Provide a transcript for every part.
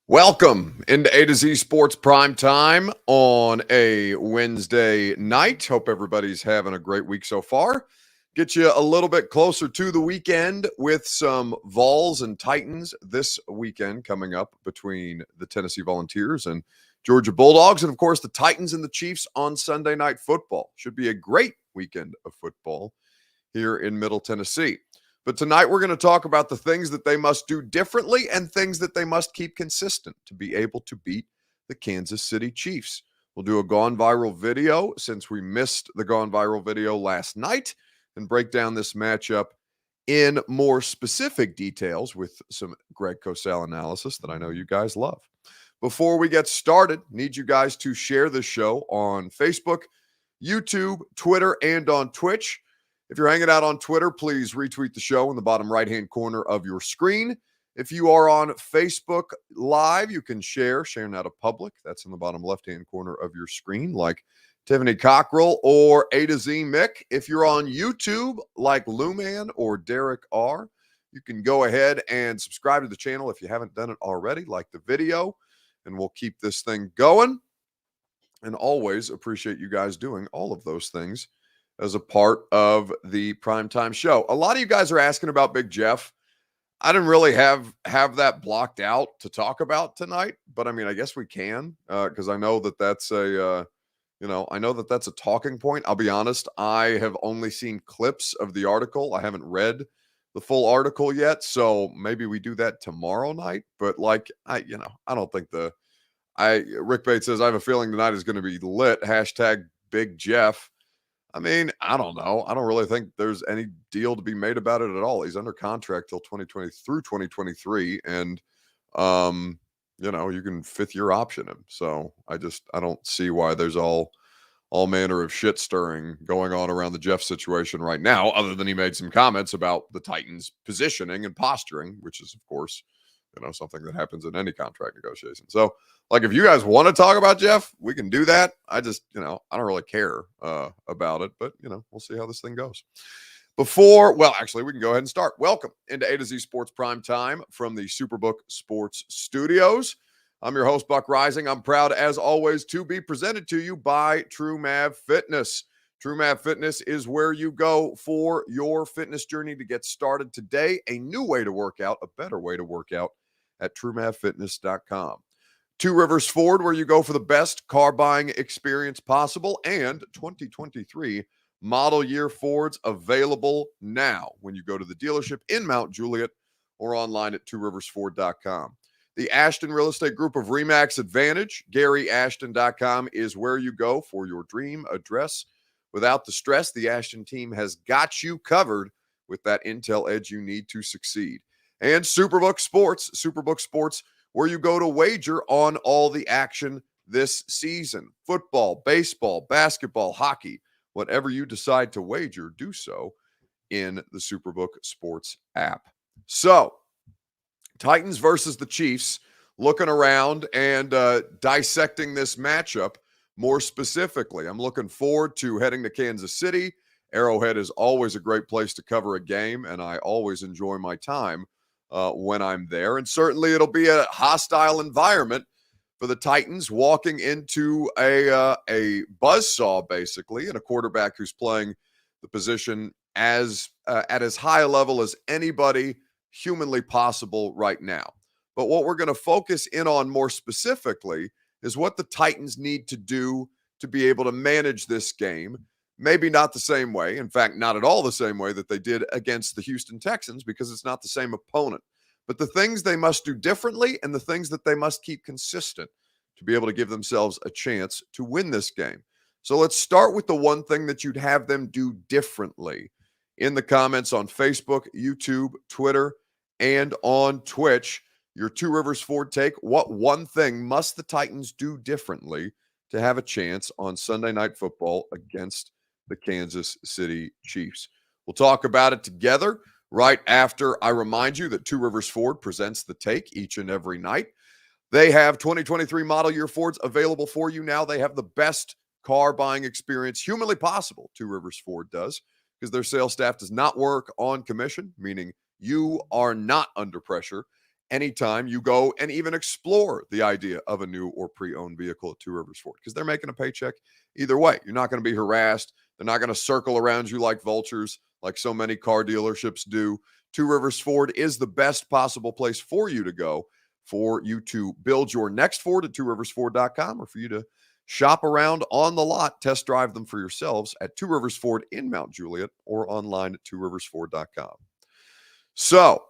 Welcome into A to Z Sports Prime Time on a Wednesday night. Hope everybody's having a great week so far. Get you a little bit closer to the weekend with some Vols and Titans this weekend coming up between the Tennessee Volunteers and Georgia Bulldogs. And of course, the Titans and the Chiefs on Sunday Night Football. Should be a great weekend of football here in Middle Tennessee. But tonight we're going to talk about the things that they must do differently and things that they must keep consistent to be able to beat the Kansas City Chiefs. We'll do a Gone Viral video since we missed the Gone Viral video last night and break down this matchup in more specific details with some Greg Cosell analysis that I know you guys love. Before we get started, need you guys to share this show on Facebook, YouTube, Twitter, and on Twitch. If you're hanging out on Twitter, please retweet the show in the bottom right-hand corner of your screen. If you are on Facebook Live, you can share now to public. That's in the bottom left-hand corner of your screen, like Tiffany Cockrell or A to Z Mick. If you're on YouTube, like Luman or Derek R., you can go ahead and subscribe to the channel if you haven't done it already, like the video, and we'll keep this thing going. And always appreciate you guys doing all of those things as a part of the primetime show. A lot of you guys are asking about Big Jeff. I didn't really have that blocked out to talk about tonight, but I mean, I guess we can because I know that that's a talking point. I'll be honest, I have only seen clips of the article. I haven't read the full article yet, so maybe we do that tomorrow night. But I don't think Rick Bates says I have a feeling tonight is going to be lit. Hashtag Big Jeff. I mean, I don't know. I don't really think there's any deal to be made about it at all. He's under contract till 2020 through 2023, and you can fifth-year option him. So I don't see why there's all manner of shit stirring going on around the Jeff situation right now, other than he made some comments about the Titans' positioning and posturing, which is, of course, something that happens in any contract negotiation. So, if you guys want to talk about Jeff, we can do that. I just, I don't really care about it, but, we'll see how this thing goes. Actually, we can go ahead and start. Welcome into A to Z Sports Prime Time from the Superbook Sports Studios. I'm your host, Buck Rising. I'm proud, as always, to be presented to you by TrueMav Fitness. TrueMav Fitness is where you go for your fitness journey to get started today. A new way to work out, a better way to work out at TrueMavFitness.com. Two Rivers Ford, where you go for the best car buying experience possible, and 2023 model year Fords available now when you go to the dealership in Mount Juliet or online at tworiversford.com. The Ashton Real Estate Group of RE/MAX Advantage, GaryAshton.com is where you go for your dream address. Without the stress, the Ashton team has got you covered with that intel edge you need to succeed. And Superbook Sports, where you go to wager on all the action this season. Football, baseball, basketball, hockey, whatever you decide to wager, do so in the Superbook Sports app. So, Titans versus the Chiefs, looking around and dissecting this matchup more specifically. I'm looking forward to heading to Kansas City. Arrowhead is always a great place to cover a game, and I always enjoy my time when I'm there. And certainly it'll be a hostile environment for the Titans, walking into a buzzsaw, basically, and a quarterback who's playing the position at as high a level as anybody humanly possible right now. But what we're going to focus in on more specifically is what the Titans need to do to be able to manage this game. Maybe not the same way. In fact, not at all the same way that they did against the Houston Texans, because it's not the same opponent. But the things they must do differently and the things that they must keep consistent to be able to give themselves a chance to win this game. So let's start with the one thing that you'd have them do differently. In the comments on Facebook, YouTube, Twitter, and on Twitch, your Two Rivers Ford take. What one thing must the Titans do differently to have a chance on Sunday Night Football against the Kansas City Chiefs? We'll talk about it together right after I remind you that Two Rivers Ford presents the take each and every night. They have 2023 model year Fords available for you now. They have the best car buying experience humanly possible. Two Rivers Ford does, because their sales staff does not work on commission, meaning you are not under pressure. anytime you go and even explore the idea of a new or pre-owned vehicle at Two Rivers Ford, because they're making a paycheck either way. You're not going to be harassed. They're not going to circle around you like vultures, like so many car dealerships do. Two Rivers Ford is the best possible place for you to go, for you to build your next Ford at tworiversford.com, or for you to shop around on the lot, test drive them for yourselves at Two Rivers Ford in Mount Juliet, or online at tworiversford.com. So,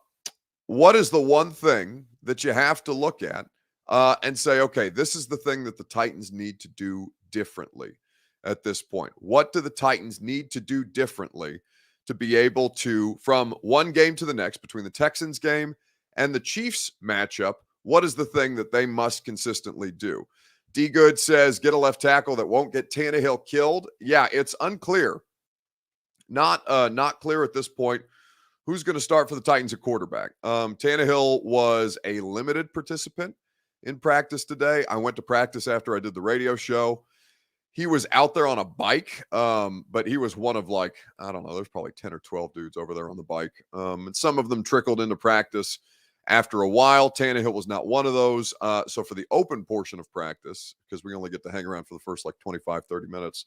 what is the one thing that you have to look at and say, okay, this is the thing that the Titans need to do differently at this point? What do the Titans need to do differently to be able to, from one game to the next, between the Texans game and the Chiefs matchup, what is the thing that they must consistently do? D. Good says, get a left tackle that won't get Tannehill killed. Yeah, it's unclear. Not clear at this point who's going to start for the Titans at quarterback. Tannehill was a limited participant in practice today. I went to practice after I did the radio show. He was out there on a bike, but he was one of, like, I don't know, there's probably 10 or 12 dudes over there on the bike. And some of them trickled into practice after a while. Tannehill was not one of those. So for the open portion of practice, because we only get to hang around for the first like 25, 30 minutes,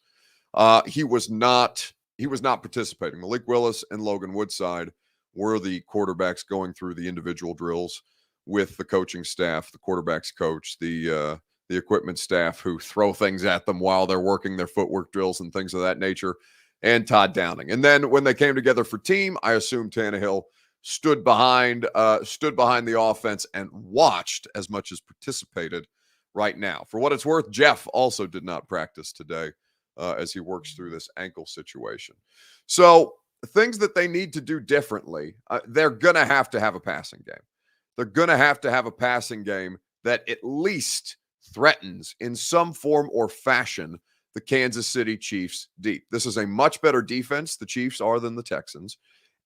he was not participating. Malik Willis and Logan Woodside were the quarterbacks going through the individual drills with the coaching staff, the quarterback's coach, the equipment staff who throw things at them while they're working their footwork drills and things of that nature, and Todd Downing. And then when they came together for team, I assume Tannehill stood behind the offense and watched as much as participated right now. For what it's worth, Jeff also did not practice today as he works through this ankle situation. So things that they need to do differently, they're going to have a passing game. They're going to have a passing game that at least threatens in some form or fashion the Kansas City Chiefs deep. This is a much better defense, the Chiefs are, than the Texans.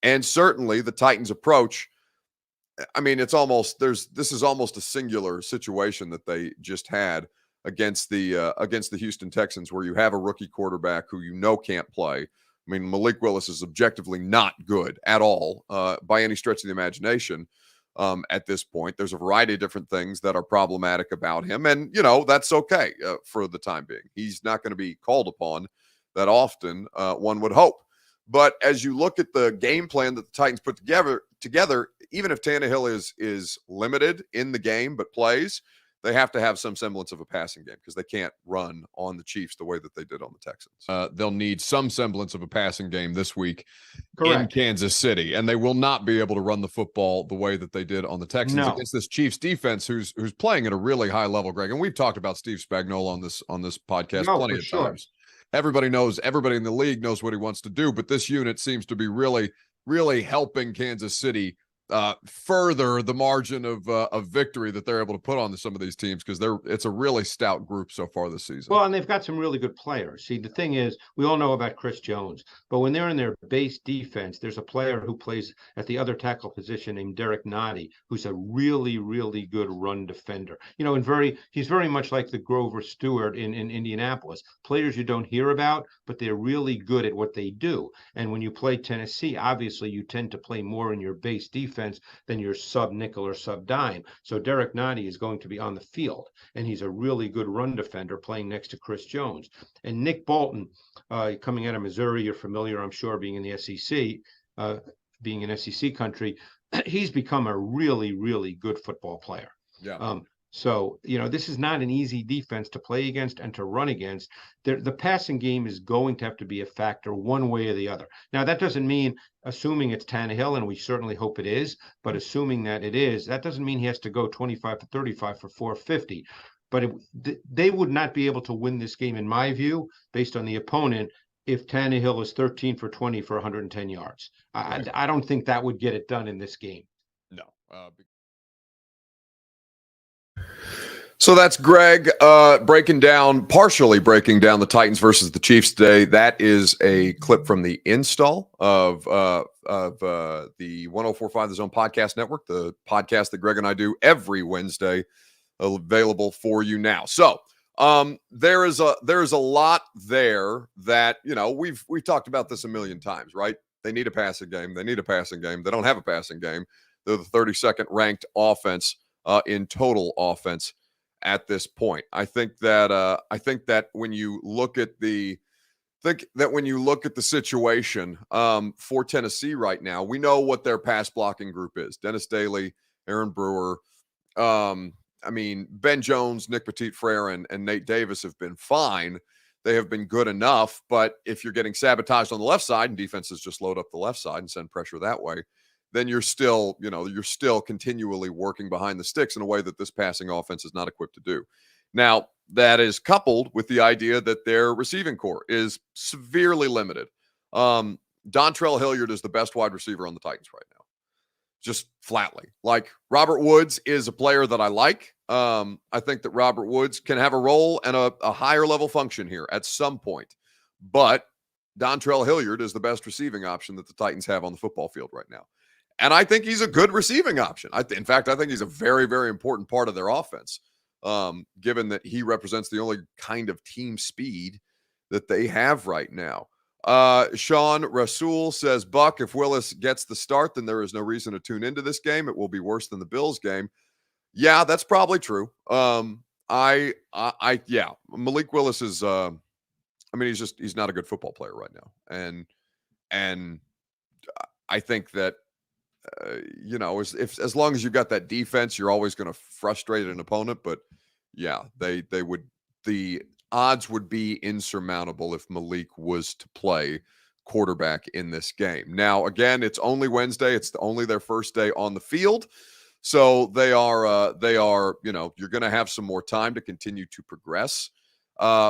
And certainly the Titans' approach, I mean, this is almost a singular situation that they just had against the Houston Texans, where you have a rookie quarterback who can't play. I mean, Malik Willis is objectively not good at all by any stretch of the imagination at this point. There's a variety of different things that are problematic about him, and that's okay for the time being. He's not going to be called upon that often, one would hope. But as you look at the game plan that the Titans put together, even if Tannehill is limited in the game but plays, they have to have some semblance of a passing game, because they can't run on the Chiefs the way that they did on the Texans. They'll need some semblance of a passing game this week in Kansas City, and they will not be able to run the football the way that they did on the Texans against this Chiefs defense, who's playing at a really high level, Greg. And we've talked about Steve Spagnuolo on this podcast plenty of times. Everybody in the league knows what he wants to do, but this unit seems to be really, really helping Kansas City further the margin of victory that they're able to put on some of these teams, because it's a really stout group so far this season. Well, and they've got some really good players. See, the thing is, we all know about Chris Jones, but when they're in their base defense, there's a player who plays at the other tackle position named Derek Noddy, who's a really, really good run defender. And he's very much like the Grover Stewart in Indianapolis. Players you don't hear about, but they're really good at what they do. And when you play Tennessee, obviously you tend to play more in your base defense than your sub-nickel or sub-dime. So Derek Noddy is going to be on the field, and he's a really good run defender playing next to Chris Jones. And Nick Bolton, coming out of Missouri, you're familiar, I'm sure, being in the SEC, being in SEC country, he's become a really, really good football player. Yeah. So, this is not an easy defense to play against and to run against. The passing game is going to have to be a factor one way or the other. Now, that doesn't mean, assuming it's Tannehill, and we certainly hope it is, but assuming that it is, that doesn't mean he has to go 25 to 35 for 450. But they would not be able to win this game, in my view, based on the opponent, if Tannehill is 13 for 20 for 110 yards. Right. I don't think that would get it done in this game. No. So that's Greg partially breaking down the Titans versus the Chiefs today. That is a clip from the install of the 104.5 The Zone Podcast Network, the podcast that Greg and I do every Wednesday, available for you now. So there is a lot there that we've talked about this a million times, right? They need a passing game. They don't have a passing game. They're the 32nd ranked offense in total offense at this point. I think that when you look at the situation for Tennessee right now, we know what their pass blocking group is. Dennis Daly, Aaron Brewer. Ben Jones, Nick Petit-Frere, and Nate Davis have been fine. They have been good enough. But if you're getting sabotaged on the left side and defenses just load up the left side and send pressure that way, then you're still continually working behind the sticks in a way that this passing offense is not equipped to do. Now, that is coupled with the idea that their receiving core is severely limited. Dontrell Hilliard is the best wide receiver on the Titans right now. Just flatly. Like, Robert Woods is a player that I like. I think that Robert Woods can have a role and a higher level function here at some point. But Dontrell Hilliard is the best receiving option that the Titans have on the football field right now. And I think he's a good receiving option. In fact, I think he's a very, very important part of their offense, given that he represents the only kind of team speed that they have right now. Sean Rasul says, Buck, if Willis gets the start, then there is no reason to tune into this game. It will be worse than the Bills game. Yeah, that's probably true. Malik Willis is, he's not a good football player right now. And I think that, as long as you've got that defense, you're always going to frustrate an opponent. But yeah, the odds would be insurmountable if Malik was to play quarterback in this game. Now, again, it's only Wednesday. It's only their first day on the field. So you're going to have some more time to continue to progress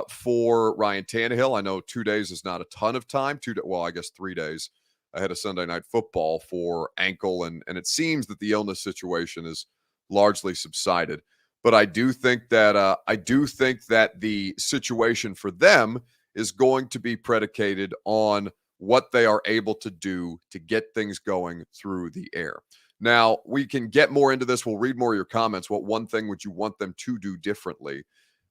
for Ryan Tannehill. I know 2 days is not a ton of time. 3 days ahead of Sunday Night Football for ankle. And it seems that the illness situation is largely subsided. But I do think that the situation for them is going to be predicated on what they are able to do to get things going through the air. Now, we can get more into this. We'll read more of your comments. What one thing would you want them to do differently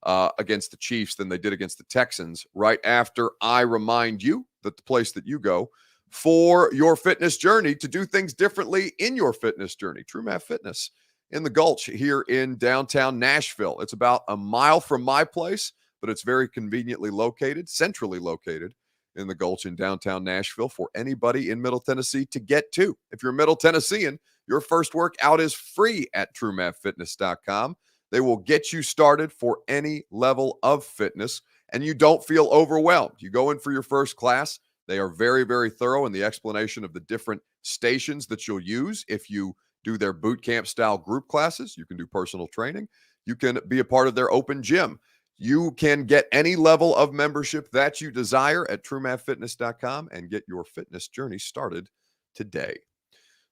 against the Chiefs than they did against the Texans? Right after I remind you that the place that you go for your fitness journey to do things differently in your fitness journey, True Math Fitness in the Gulch here in downtown Nashville. It's about a mile from my place, but it's very conveniently located, centrally located in the Gulch in downtown Nashville for anybody in Middle Tennessee to get to. If you're Middle Tennessean, your first workout is free at TrueMathFitness.com. They will get you started for any level of fitness, and you don't feel overwhelmed. You go in for your first class. They are very, very thorough in the explanation of the different stations that you'll use. If you do their boot camp style group classes, you can do personal training. You can be a part of their open gym. You can get any level of membership that you desire at TrueMathFitness.com and get your fitness journey started today.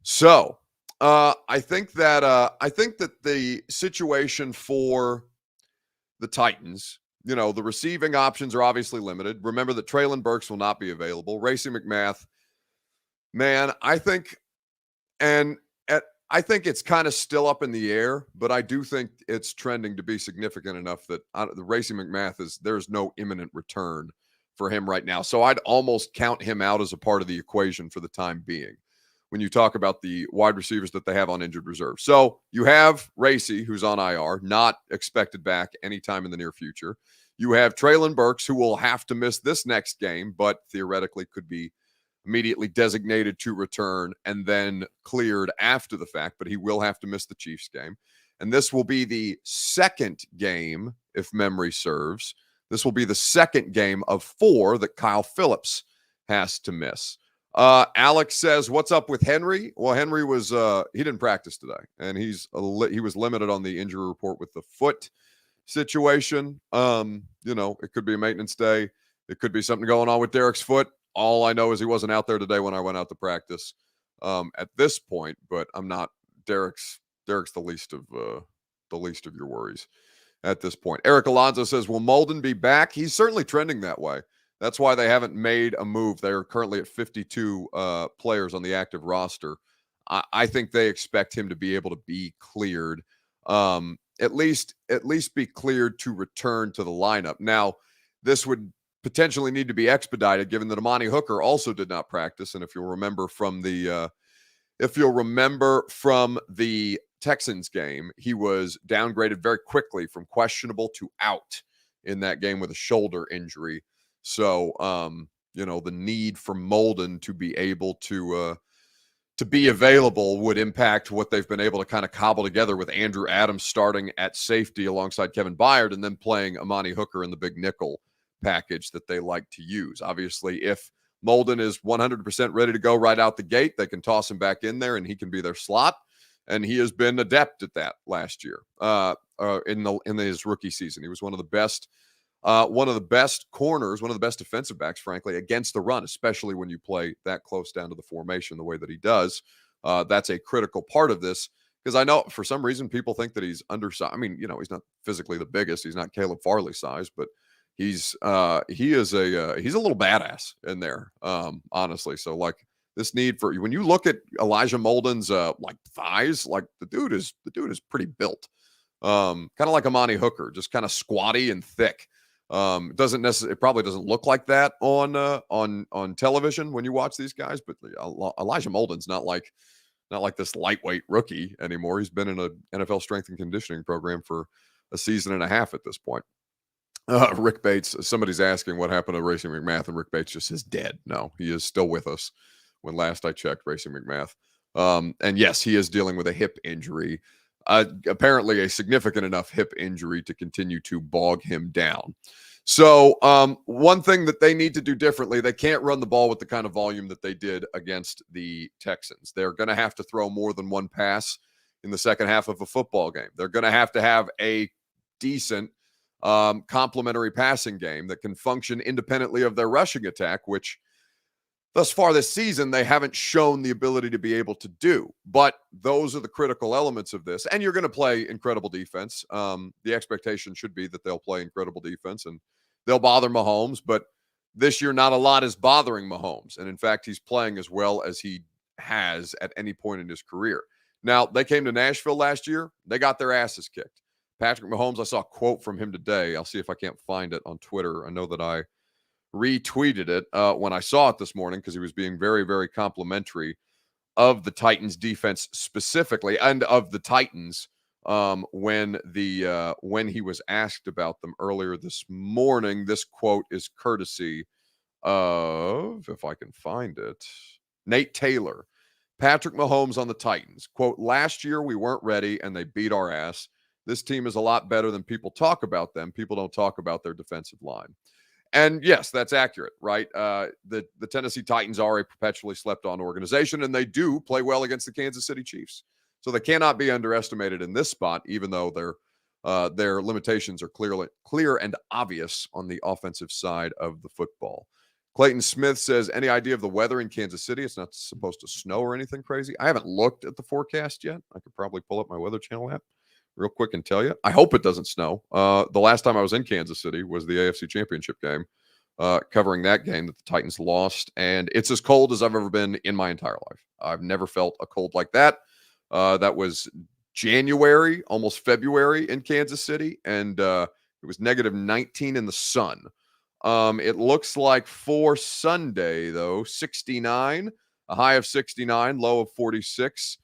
So I think that the situation for the Titans, the receiving options are obviously limited. Remember that Treylon Burks will not be available. Racey McMath, man, I think it's kind of still up in the air, but I do think it's trending to be significant enough that the Racey McMath there's no imminent return for him right now. So I'd almost count him out as a part of the equation for the time being when you talk about the wide receivers that they have on injured reserve. So you have Racey, who's on IR, not expected back anytime in the near future. You have Treylon Burks, who will have to miss this next game, but theoretically could be immediately designated to return and then cleared after the fact, but he will have to miss the Chiefs game. And this will be the second game, if memory serves. This will be the second game of 4 that Kyle Phillips has to miss. Alex says, what's up with Henry? Well, Henry was he didn't practice today, and he was limited on the injury report with the foot situation. It could be a maintenance day. It could be something going on with Derek's foot. All I know is he wasn't out there today when I went out to practice at this point, but I'm not. Derek's the least of your worries at this point. Eric Alonso says, will Molden be back? He's certainly trending that way. That's why they haven't made a move. They're currently at 52 players on the active roster. I think they expect him to be able to be cleared, at least be cleared to return to the lineup. Now, this would potentially need to be expedited, given that Amani Hooker also did not practice. And if you'll remember from the if you'll remember from the Texans game, he was downgraded very quickly from questionable to out in that game with a shoulder injury. So, the need for Molden to be able to be available would impact what they've been able to kind of cobble together with Andrew Adams starting at safety alongside Kevin Byard and then playing Amani Hooker in the big nickel package that they like to use. Obviously, if Molden is 100% ready to go right out the gate, they can toss him back in there and he can be their slot. And he has been adept at that last year in his rookie season. He was one of the best corners, one of the best defensive backs, frankly, against the run, especially when you play that close down to the formation the way that he does. That's a critical part of this because I know for some reason people think that he's undersized. I mean, he's not physically the biggest. He's not Caleb Farley size, but he's a little badass in there, honestly. So like this need for when you look at Elijah Molden's like thighs, like the dude is pretty built. Kind of like Amani Hooker, just kind of squatty and thick. It probably doesn't look like that on television when you watch these guys, but Elijah Molden's not like this lightweight rookie anymore. He's been in an NFL strength and conditioning program for a season and a half at this point. Rick Bates, somebody's asking what happened to Racing McMath, and Rick Bates just says dead. No, he is still with us. When last I checked, Racing McMath. And yes, he is dealing with a hip injury. Apparently a significant enough hip injury to continue to bog him down. So one thing that they need to do differently, they can't run the ball with the kind of volume that they did against the Texans. They're going to have to throw more than one pass in the second half of a football game. They're going to have a decent complementary passing game that can function independently of their rushing attack, which thus far this season, they haven't shown the ability to be able to do. But those are the critical elements of this. And you're going to play incredible defense. The expectation should be that they'll play incredible defense and they'll bother Mahomes. But this year, not a lot is bothering Mahomes. And in fact, he's playing as well as he has at any point in his career. Now, they came to Nashville last year. They got their asses kicked. Patrick Mahomes, I saw a quote from him today. I'll see if I can't find it on Twitter. I know that I retweeted it when I saw it this morning because he was being very, very complimentary of the Titans defense specifically and of the Titans when he was asked about them earlier this morning. This quote is courtesy of, if I can find it, Nate Taylor. Patrick Mahomes on the Titans. Quote, last year we weren't ready and they beat our ass. This team is a lot better than people talk about them. People don't talk about their defensive line. And yes, that's accurate, right? The Tennessee Titans are a perpetually slept-on organization, and they do play well against the Kansas City Chiefs. So they cannot be underestimated in this spot, even though their limitations are clear and obvious on the offensive side of the football. Clayton Smith says, any idea of the weather in Kansas City? It's not supposed to snow or anything crazy. I haven't looked at the forecast yet. I could probably pull up my Weather Channel app real quick and tell you. I hope it doesn't snow. The last time I was in Kansas City was the AFC Championship game, covering that game that the Titans lost. And it's as cold as I've ever been in my entire life. I've never felt a cold like that. That was January, almost February in Kansas City. And it was -19 in the sun. It looks like for Sunday, though, 69, a high of 69, low of 46.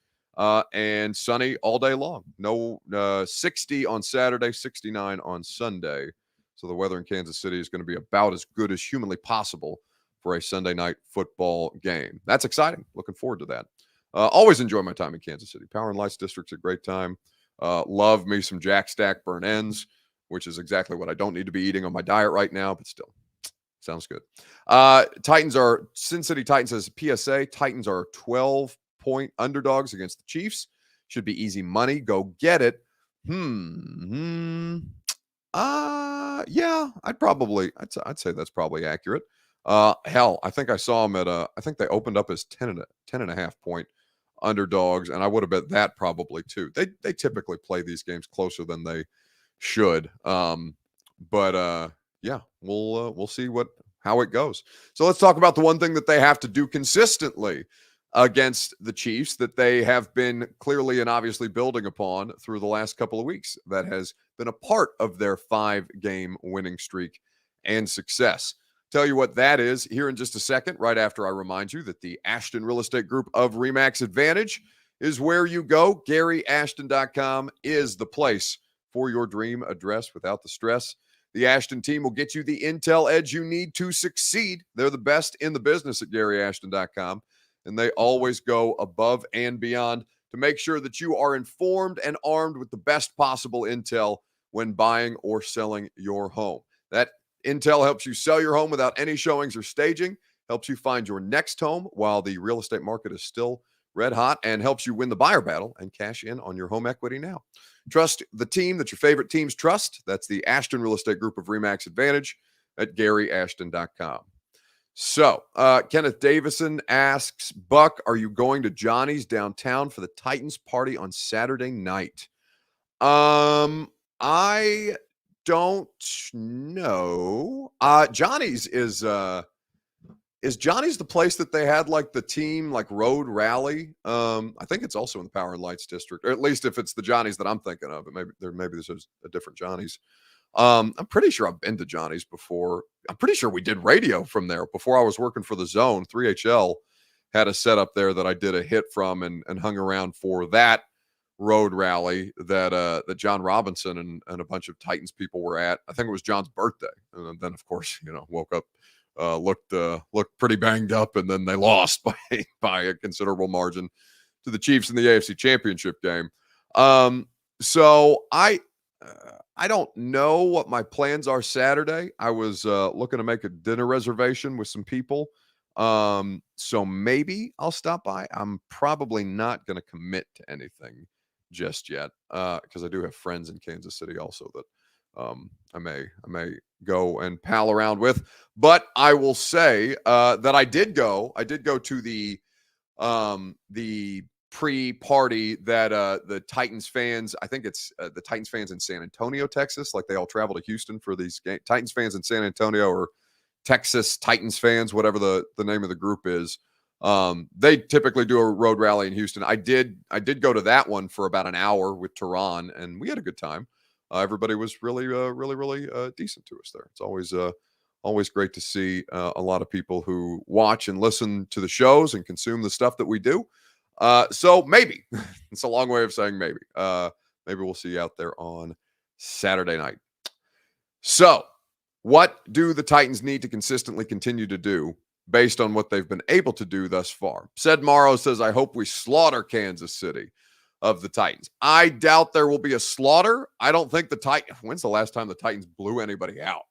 And sunny all day long. No 60 on Saturday, 69 on Sunday. So the weather in Kansas City is going to be about as good as humanly possible for a Sunday night football game. That's exciting. Looking forward to that. Always enjoy my time in Kansas City. Power and Lights District's a great time. Love me some Jack Stack burn ends, which is exactly what I don't need to be eating on my diet right now, but still. Sounds good. Sin City Titans says PSA. Titans are 12-point underdogs against the Chiefs. Should be easy money. Go get it. Yeah, I'd say that's probably accurate. Hell, I think I saw them I think they opened up as 10.5 point underdogs, and I would have bet that probably too. They typically play these games closer than they should. Yeah, we'll see how it goes. So let's talk about the one thing that they have to do consistently against the Chiefs that they have been clearly and obviously building upon through the last couple of weeks. That has been a part of their 5-game winning streak and success. Tell you what that is here in just a second, right after I remind you that the Ashton Real Estate Group of RE/MAX Advantage is where you go. GaryAshton.com is the place for your dream address without the stress. The Ashton team will get you the intel edge you need to succeed. They're the best in the business at GaryAshton.com, and they always go above and beyond to make sure that you are informed and armed with the best possible intel when buying or selling your home. That intel helps you sell your home without any showings or staging, helps you find your next home while the real estate market is still red hot, and helps you win the buyer battle and cash in on your home equity now. Trust the team that your favorite teams trust. That's the Ashton Real Estate Group of RE/MAX Advantage at GaryAshton.com. So, Kenneth Davison asks, Buck, are you going to Johnny's downtown for the Titans party on Saturday night? I don't know. Johnny's is Johnny's the place that they had like the team like road rally? I think it's also in the Power and Lights district, or at least if it's the Johnny's that I'm thinking of, maybe there's a different Johnny's. I'm pretty sure I've been to Johnny's before. I'm pretty sure we did radio from there before I was working for the Zone. 3HL had a setup there that I did a hit from and hung around for that road rally that John Robinson and a bunch of Titans people were at. I think it was John's birthday. And then, of course, woke up, looked pretty banged up, and then they lost by a considerable margin to the Chiefs in the AFC Championship game. So I don't know what my plans are Saturday. I was looking to make a dinner reservation with some people. So maybe I'll stop by. I'm probably not going to commit to anything just yet because I do have friends in Kansas City also that I may go and pal around with. But I will say that I did go to the pre-party that the Titans fans, I think it's the Titans fans in San Antonio, Texas, like they all travel to Houston for these games. Titans fans in San Antonio, or Texas Titans fans, whatever the name of the group is. They typically do a road rally in Houston. I did go to that one for about an hour with Tehran, and we had a good time. Everybody was really decent to us there. It's always great to see a lot of people who watch and listen to the shows and consume the stuff that we do. So maybe it's a long way of saying maybe. Maybe we'll see you out there on Saturday night. So, what do the Titans need to consistently continue to do based on what they've been able to do thus far? Said Morrow says, I hope we slaughter Kansas City of the Titans. I doubt there will be a slaughter. I don't think the Titans. When's the last time the Titans blew anybody out?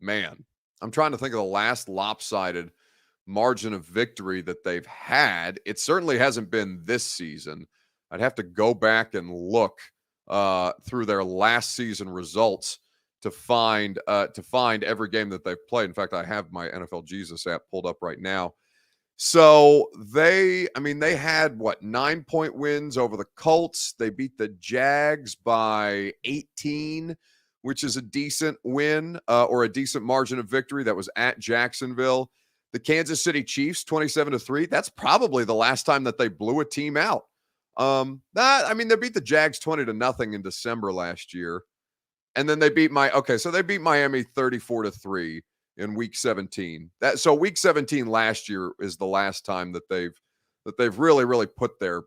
Man, I'm trying to think of the last lopsided margin of victory that they've had. It certainly hasn't been this season. I'd have to go back and look through their last season results to find every game that they've played. In fact, I have my NFL Jesus app pulled up right now. So they had 9-point wins over the Colts. They beat the Jags by 18, which is a decent win or a decent margin of victory. That was at Jacksonville. The Kansas City Chiefs, 27-3. That's probably the last time that they blew a team out. They beat the Jags 20-0 in December last year. And then they beat Miami 34-3 in week 17. So week 17 last year is the last time that they've really put their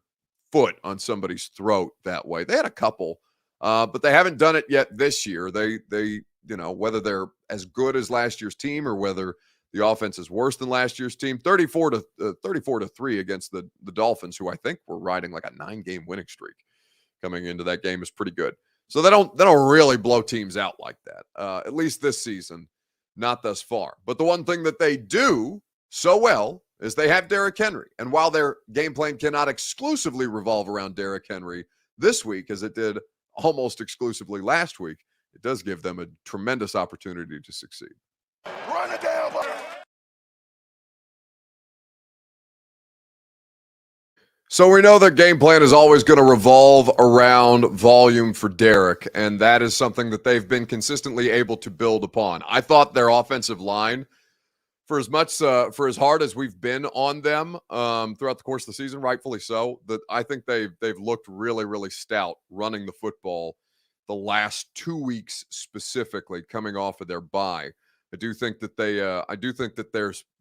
foot on somebody's throat that way. They had a couple, but they haven't done it yet this year. They whether they're as good as last year's team or whether the offense is worse than last year's team. 34-3 against the Dolphins, who I think were riding like a 9-game winning streak coming into that game, is pretty good. So they don't really blow teams out like that, at least this season, not thus far. But the one thing that they do so well is they have Derrick Henry. And while their game plan cannot exclusively revolve around Derrick Henry this week, as it did almost exclusively last week, it does give them a tremendous opportunity to succeed. Run it down, buddy. So we know their game plan is always going to revolve around volume for Derrick, and that is something that they've been consistently able to build upon. I thought their offensive line, for as hard as we've been on them throughout the course of the season, rightfully so, that I think they've looked really stout running the football the last 2 weeks specifically coming off of their bye. I do think that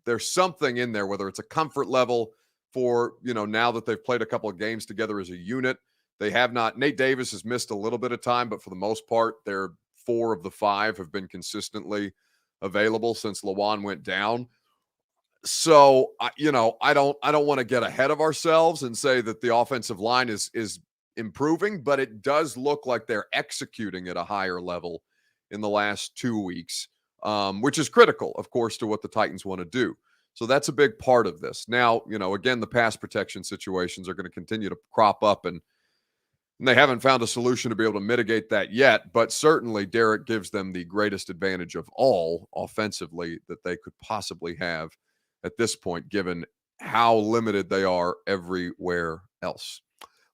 there's something in there, whether it's a comfort level for, now that they've played a couple of games together as a unit. They have not. Nate Davis has missed a little bit of time, but for the most part, they're 4 of the 5 have been consistently available since Lawan went down. So, I don't want to get ahead of ourselves and say that the offensive line is improving, but it does look like they're executing at a higher level in the last 2 weeks, which is critical, of course, to what the Titans want to do. So that's a big part of this. Now, again, the pass protection situations are going to continue to crop up, and they haven't found a solution to be able to mitigate that yet. But certainly, Derek gives them the greatest advantage of all offensively that they could possibly have at this point, given how limited they are everywhere else.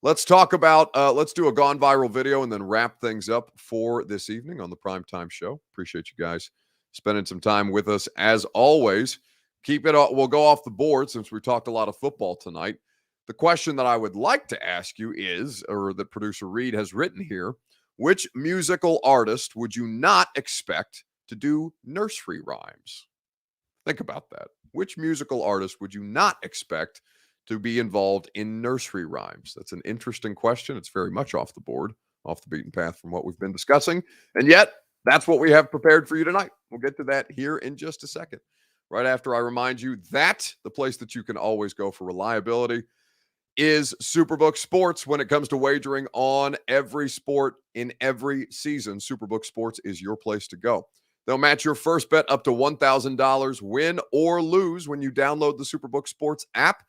Let's talk about, let's do a gone viral video and then wrap things up for this evening on the Primetime Show. Appreciate you guys spending some time with us as always. We'll go off the board since we talked a lot of football tonight. The question that I would like to ask you is, or that producer Reed has written here, which musical artist would you not expect to do nursery rhymes? Think about that. Which musical artist would you not expect to be involved in nursery rhymes? That's an interesting question. It's very much off the board, off the beaten path from what we've been discussing. And yet, that's what we have prepared for you tonight. We'll get to that here in just a second. Right after I remind you that the place that you can always go for reliability is Superbook Sports. When it comes to wagering on every sport in every season, Superbook Sports is your place to go. They'll match your first bet up to $1,000, win or lose, when you download the Superbook Sports app.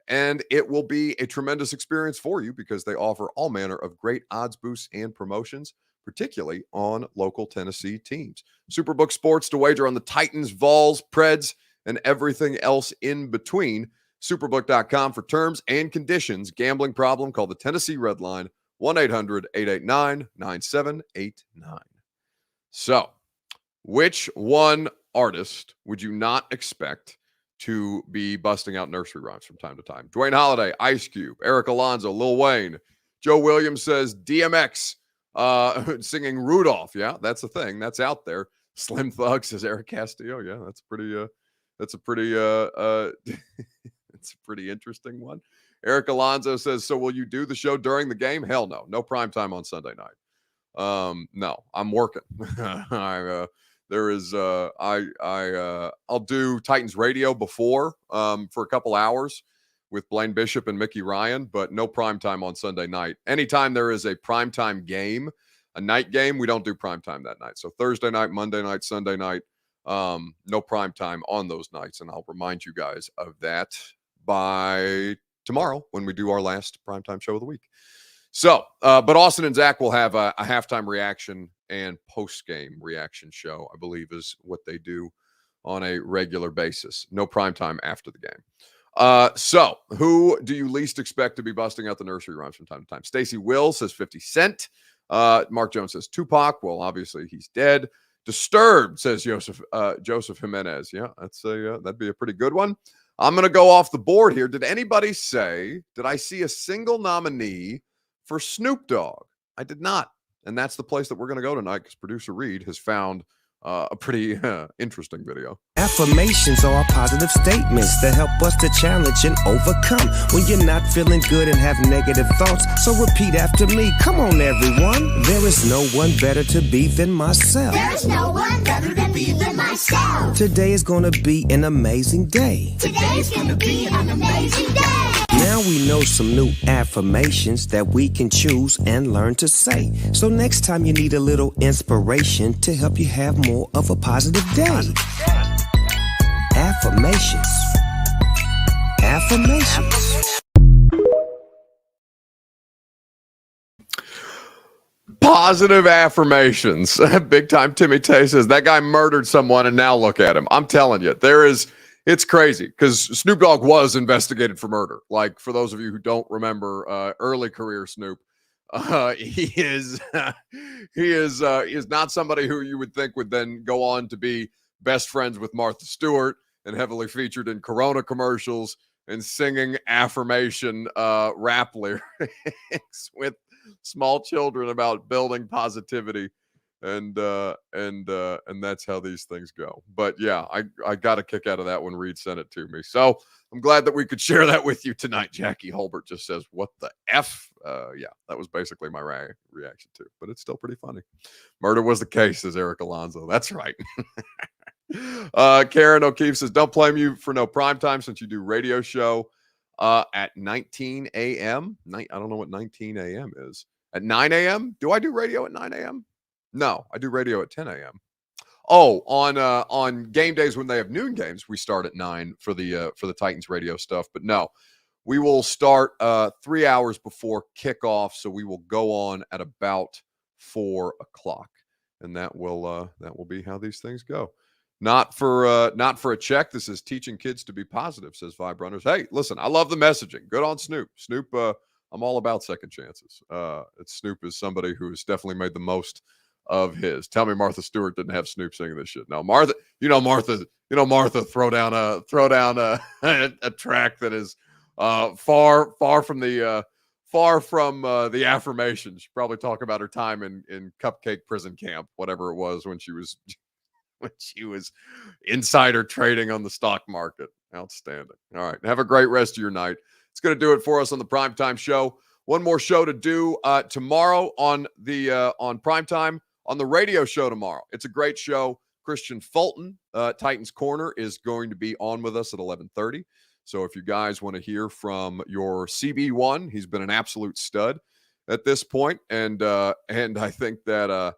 And it will be a tremendous experience for you because they offer all manner of great odds boosts and promotions, particularly on local Tennessee teams. Superbook Sports to wager on the Titans, Vols, Preds, and everything else in between. Superbook.com for terms and conditions. Gambling problem? Call the Tennessee Red Line, 1-800-889-9789. So, which one artist would you not expect to be busting out nursery rhymes from time to time? Dwayne Holiday, Ice Cube, Eric Alonzo, Lil Wayne. Joe Williams says DMX singing Rudolph. Yeah, that's a thing. That's out there. Slim Thug says Eric Castillo. Yeah, that's a pretty it's a pretty interesting one. Eric Alonzo says, so will you do the show during the game? Hell no. No prime time on Sunday night. No, I'm working. I'll do Titans radio before for a couple hours with Blaine Bishop and Mickey Ryan, but no primetime on Sunday night. Anytime there is a primetime game, a night game, we don't do primetime that night. So Thursday night, Monday night, Sunday night, no primetime on those nights. And I'll remind you guys of that by tomorrow when we do our last primetime show of the week. So, but Austin and Zach will have a halftime reaction and post-game reaction show, I believe is what they do on a regular basis. No primetime after the game. So who do you least expect to be busting out the nursery rhymes from time to time? Stacey Will says 50 Cent. Mark Jones says Tupac. Well, obviously he's dead. Disturbed says Joseph Jimenez. Yeah, that'd be a pretty good one. I'm going to go off the board here. Did I see a single nominee for Snoop Dogg? I did not. And that's the place that we're going to go tonight because producer Reed has found a pretty interesting video. Affirmations are positive statements that help us to challenge and overcome when you're not feeling good and have negative thoughts. So repeat after me. Come on, everyone. There is no one better to be than myself. There is no one better to be than myself. Today is going to be an amazing day. Today is going to be an amazing day. Now we know some new affirmations that we can choose and learn to say. So next time you need a little inspiration to help you have more of a positive day. Affirmations. Affirmations. Positive affirmations. Big time Timmy Tay says that guy murdered someone and now look at him. I'm telling you, it's crazy because Snoop Dogg was investigated for murder. Like, for those of you who don't remember early career Snoop, he is not somebody who you would think would then go on to be best friends with Martha Stewart and heavily featured in Corona commercials and singing affirmation rap lyrics with small children about building positivity And that's how these things go. But yeah, I got a kick out of that when Reed sent it to me. So I'm glad that we could share that with you tonight. Jackie Holbert just says, "What the F?" Yeah, that was basically my reaction too. But it's still pretty funny. Murder was the case, says Eric Alonzo. That's right. Karen O'Keefe says, "Don't blame you for no prime time since you do radio show at 19 a.m. I don't know what 19 a.m. is. At 9 a.m. Do I do radio at 9 a.m.? No, I do radio at 10 a.m. Oh, on game days when they have noon games, we start at 9 for the Titans radio stuff. But no, we will start 3 hours before kickoff, so we will go on at about 4 o'clock, and that will be how these things go. Not for a check. This is teaching kids to be positive, says Vibe Runners. Hey, listen, I love the messaging. Good on Snoop. Snoop, I'm all about second chances. Snoop is somebody who has definitely made the most of his. Tell me Martha Stewart didn't have Snoop singing this shit. No, Martha, Martha throw down a track that is far from the affirmations. She probably talk about her time in Cupcake Prison Camp, whatever it was when she was insider trading on the stock market. Outstanding. All right. Have a great rest of your night. It's going to do it for us on the Primetime Show. One more show to do tomorrow on Primetime. On the radio show tomorrow. It's a great show. Christian Fulton, Titans Corner, is going to be on with us at 11:30. So if you guys want to hear from your CB1, he's been an absolute stud at this point, and I think that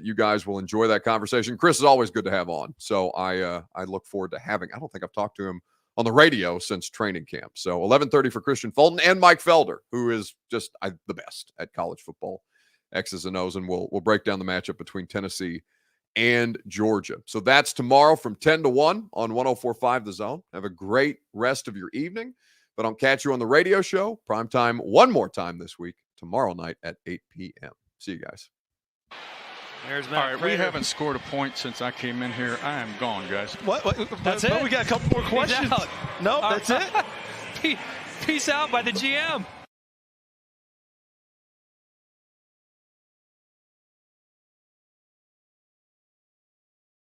you guys will enjoy that conversation. Chris is always good to have on, so I look forward to having. I don't think I've talked to him on the radio since training camp. So 11:30 for Christian Fulton and Mike Felder, who is just the best at college football. X's and O's, and we'll break down the matchup between Tennessee and Georgia. So that's tomorrow from 10 to 1 on 104.5 The Zone. Have a great rest of your evening. But I'll catch you on the radio show, Primetime, one more time this week, tomorrow night at 8 p.m. See you guys. All right, we haven't scored a point since I came in here. I am gone, guys. What? That's it? We got a couple more questions. No, that's it? Peace out by the GM.